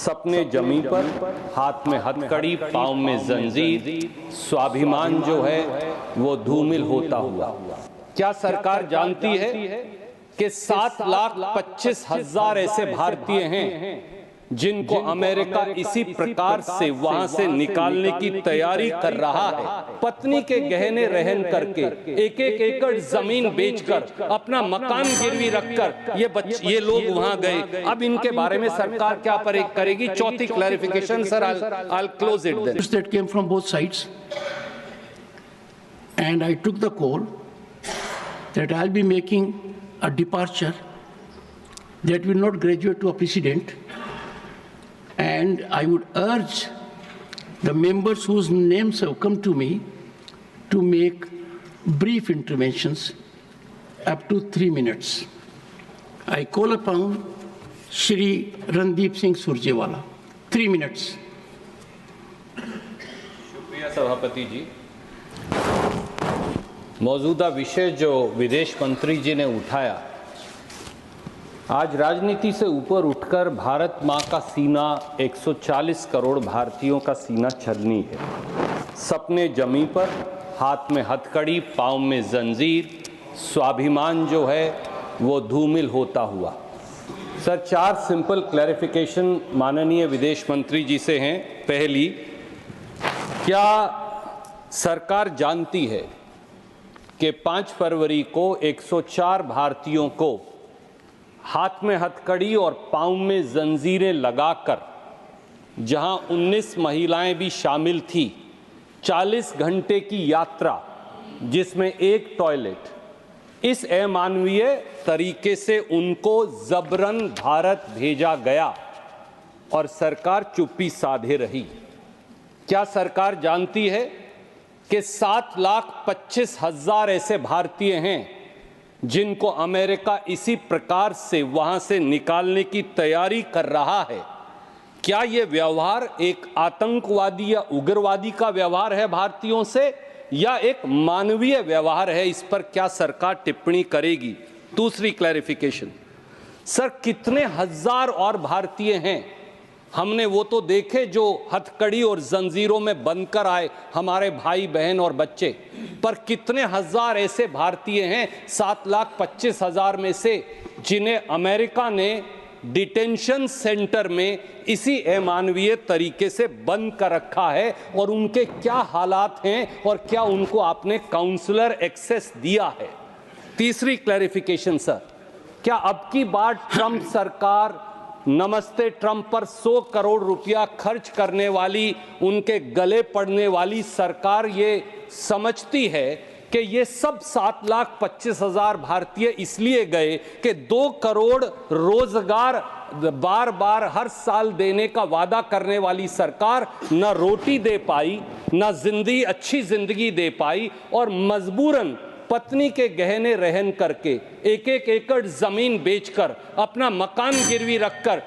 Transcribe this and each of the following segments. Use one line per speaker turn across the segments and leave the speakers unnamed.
सपने जमी पर, हाथ में हथकड़ी, पांव में जंजीर, स्वाभिमान जो है वो धूमिल होता हुआ। क्या सरकार जानती है कि 7,25,000 ऐसे भारतीय हैं जिनको अमेरिका इसी प्रकार से वहां से निकालने की तैयारी कर रहा है? पत्नी के गहने रहन करके, एक एक एकड़ जमीन बेचकर, अपना मकान गिरवी रखकर ये लोग वहां गए। अब इनके बारे में सरकार क्या करेगी? चौथी clarification sir, I'll close it then.
That came from both sides, and I took the call that I'll be making a departure that will not graduate to a precedent. And I would urge the members whose names have come to me to make brief interventions up to 3 minutes. I call upon Shri Randeep Singh Surjewala. 3 minutes.
शुक्रिया सभापति जी। मौजूदा विषय जो विदेश मंत्री जी ने उठाया, आज राजनीति से ऊपर उठकर भारत माँ का सीना 140 करोड़ भारतीयों का सीना छलनी है। सपने जमी पर, हाथ में हथकड़ी, पांव में जंजीर, स्वाभिमान जो है वो धूमिल होता हुआ। सर, 4 सिंपल क्लैरिफिकेशन माननीय विदेश मंत्री जी से हैं। पहली, क्या सरकार जानती है कि 5 फरवरी को 104 भारतीयों को हाथ में हथकड़ी और पांव में जंजीरें लगाकर, जहां 19 महिलाएं भी शामिल थी, 40 घंटे की यात्रा जिसमें एक टॉयलेट, इस अमानवीय तरीके से उनको जबरन भारत भेजा गया और सरकार चुप्पी साधे रही? क्या सरकार जानती है कि 7,25,000 ऐसे भारतीय हैं जिनको अमेरिका इसी प्रकार से वहां से निकालने की तैयारी कर रहा है? क्या ये व्यवहार एक आतंकवादी या उग्रवादी का व्यवहार है भारतीयों से, या एक मानवीय व्यवहार है? इस पर क्या सरकार टिप्पणी करेगी? दूसरी क्लैरिफिकेशन, सर, कितने हजार और भारतीय हैं? हमने वो तो देखे जो हथकड़ी और जंजीरों में बंधकर आए, हमारे भाई बहन और बच्चे, पर कितने हजार ऐसे भारतीय हैं 7,25,000 में से जिन्हें अमेरिका ने डिटेंशन सेंटर में इसी अमानवीय तरीके से बंद कर रखा है? और उनके क्या हालात हैं और क्या उनको आपने काउंसलर एक्सेस दिया है? तीसरी क्लैरिफिकेशन सर, क्या अब की बार ट्रंप सरकार नमस्ते ट्रंप पर 100 करोड़ रुपया खर्च करने वाली, उनके गले पड़ने वाली सरकार ये समझती है कि ये सब 7,25,000 भारतीय इसलिए गए कि 2 करोड़ रोजगार बार बार हर साल देने का वादा करने वाली सरकार न रोटी दे पाई, न अच्छी जिंदगी दे पाई, और मजबूरन पत्नी के गहने रहन करके, एक एक एकड़ जमीन बेचकर, अपना मकान गिरवी रखकर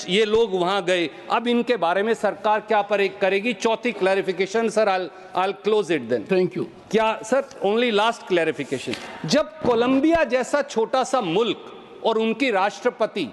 ये लोग वहां गए। अब इनके बारे में सरकार क्या करेगी? चौथी clarification sir, I'll close it then.
Thank you.
क्या सर, ओनली लास्ट क्लैरिफिकेशन, जब कोलंबिया जैसा छोटा सा मुल्क और उनकी राष्ट्रपति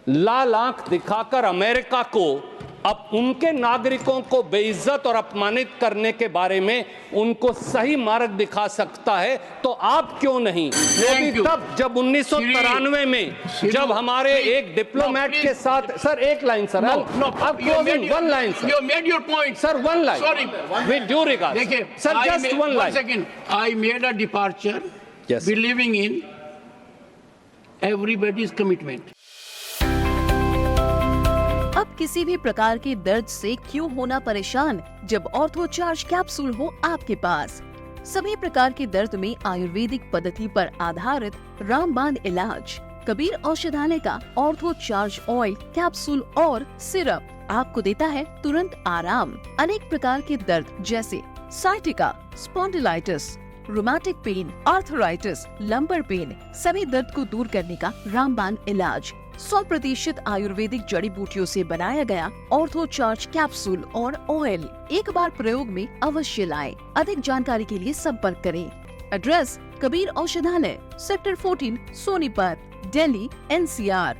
लाल आंख दिखाकर अमेरिका को अब उनके नागरिकों को बेइज्जत और अपमानित करने के बारे में उनको सही मार्ग दिखा सकता है, तो आप क्यों नहीं? तब जब 1993 में जब हमारे एक डिप्लोमेट के साथ, सर एक line sir, one line sir,
you made your point,
sir, one line,
sorry,
with due regard, sir, just one line.
Second, I made a departure,
yes,
believing in everybody's commitment.
अब किसी भी प्रकार के दर्द से क्यों होना परेशान, जब ऑर्थो चार्ज कैप्सूल हो आपके पास। सभी प्रकार के दर्द में आयुर्वेदिक पद्धति पर आधारित रामबाण इलाज। कबीर औषधालय का ऑर्थो चार्ज ऑयल, कैप्सूल और सिरप आपको देता है तुरंत आराम। अनेक प्रकार के दर्द जैसे sciatica, spondylitis, rheumatic pain, arthritis, lumbar pain, सभी दर्द को दूर करने का रामबाण इलाज। 100% आयुर्वेदिक जड़ी बूटियों से बनाया गया ऑर्थो चार्ज कैप्सूल और ऑयल एक बार प्रयोग में अवश्य लाएं। अधिक जानकारी के लिए संपर्क करें। एड्रेस: कबीर औषधालय, सेक्टर 14, सोनीपत, दिल्ली, NCR।